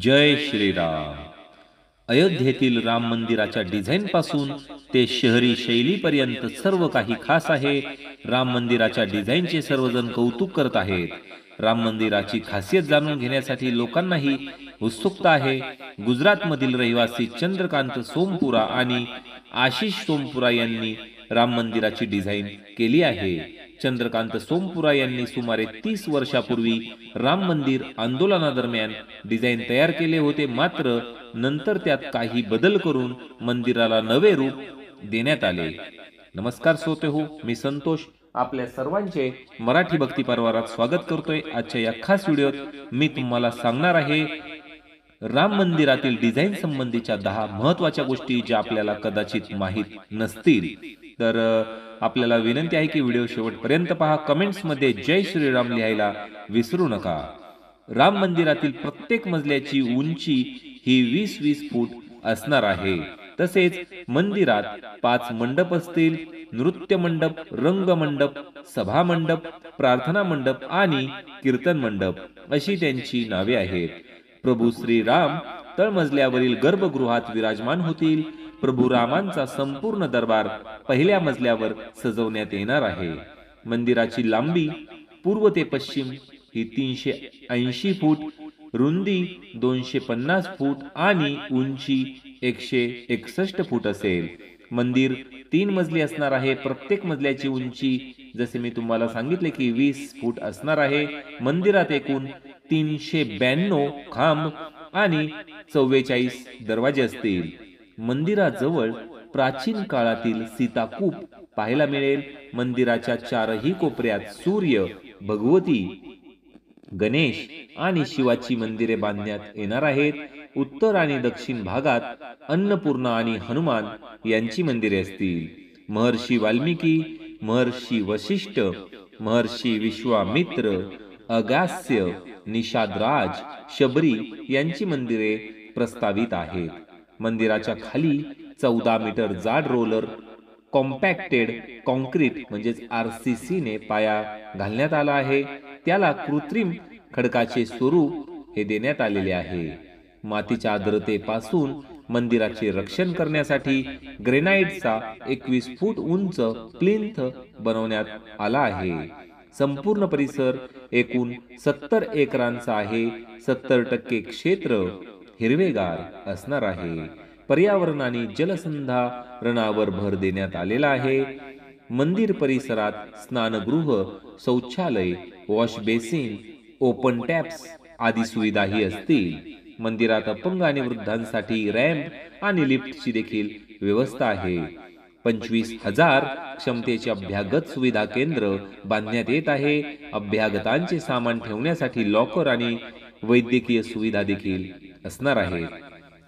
जय श्रीराम। अयोध्येतील राम मंदिराच्या डिझाईन पासून ते शहरी शैलीपर्यंत सर्व काही खास आहे। राम मंदिराच्या डिझाईनचे सर्वजण कौतुक करत आहेत। राम मंदिराची खासियत जाणून घेण्यासाठी लोकांनाही उत्सुकता आहे। गुजरातमधील रहिवासी चंद्रकांत सोमपुरा आणि आशिष सोमपुरा यांनी राम मंदिराची डिझाईन केली आहे। चंद्रकांत सोमपुरा यांनी सुमारे 30 वर्षापूर्वी राम मंदिर आंदोलनादरम्यान डिझाईन तयार केले होते, मात्र नंतर त्यात काही बदल करून मंदिराला नवे रूप देण्यात आले। नमस्कार श्रोते हो, मी संतोष आपल्या सर्वांचे मराठी भक्ती परिवारात स्वागत करतोय। आजच्या या खास व्हिडिओत मी तुम्हाला सांगणार आहे राम मंदिरातील डिझाईन संबंधीच्या 10 महत्त्वाच्या गोष्टी ज्या आपल्याला कदाचित माहित नसतील। तर आपल्याला विनंती आहे की व्हिडिओ शेवटपर्यंत पहा। कमेंट्स मध्ये जय श्रीराम लिहायला विसरू नका। राम मंदिरातील प्रत्येक मजल्याची उंची ही 20-20 फूट असणार आहे। तसेच मंदिरात 5 मंडप असतील: नृत्य मंडप, रंग मंडप, सभा मंडप, प्रार्थना मंडप आणि कीर्तन मंडप अशी त्यांची नावे आहेत। प्रभू श्रीराम तळमजल्यावरील गर्भगृहात विराजमान होतील। प्रभू रामांचा संपूर्ण दरबार पहिल्या मजल्यावर सजवण्यात येणार आहे। मंदिराची लांबी पूर्व ते पश्चिम ही 380 फूट, रुंदी 250 फूट आणि उंची 161 फूट असेल। मंदिर 3 मजली असणार आहे। प्रत्येक मजल्याची उंची जसे मी तुम्हाला सांगितले की 20 फूट असणार आहे। मंदिरात एकूण 392 खांब आणि 44 दरवाजे असतील। मंदिराजवळ प्राचीन काळातील सीताकूप पाहायला मिळेल। मंदिराच्या चारही कोपऱ्यात सूर्य, भगवती, गणेश आणि शिवाची मंदिरे बांधण्यात येणार आहेत। उत्तर आणि दक्षिण भागात अन्नपूर्णा आणि हनुमान यांची मंदिरे असतील। महर्षी वाल्मिकी, महर्षी वशिष्ठ, महर्षी विश्वामित्र, अगास्त्य, निषादराज, शबरी यांची मंदिरे प्रस्तावित आहेत। मंदिराच्या खाली 14 मीटर जाड रोलर कॉम्पॅक्टेड कॉन्क्रीट म्हणजेच RCC ने पाया घालण्यात आला आहे। त्याला कृत्रिम खडकाचे स्वरूप हे देण्यात आलेले आहे। मातीच्या आर्द्रतेपासून मंदिराचे रक्षण करण्यासाठी ग्रेनाइटचा 21 फूट उंच प्लिंथ बनवण्यात आला आहे। संपूर्ण परिसर एकूण 70 एकरांचा आहे। 70% क्षेत्र हिरवेगार असणार आहे। पर्यावरण आणि जलसंधारणावर भर देण्यात आलेला आहे। मंदिर परिसरात स्नानगृह, शौचालय, वॉश बेसिन, ओपन टॅप्स आदी सुविधाही असतील। मंदिरात अपंग आणि वृद्धांसाठी रॅम्प आणि लिफ्टची देखील व्यवस्था आहे। 25,000 क्षमतेचे अभ्यागत सुविधा केंद्र बांधण्यात येत आहे। अभ्यागतांचे सामान ठेवण्यासाठी लॉकर आणि वैद्यकीय सुविधा देखील असणार आहेत।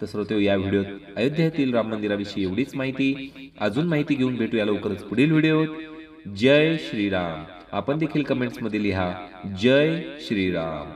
तर श्रोते, या व्हिडिओत अयोध्येतील राम मंदिराविषयी एवढीच माहिती। अजून माहिती घेऊन भेटूया लवकरच पुढील व्हिडिओत। जय श्रीराम। आपण देखील कमेंट्स मध्ये लिहा जय श्रीराम।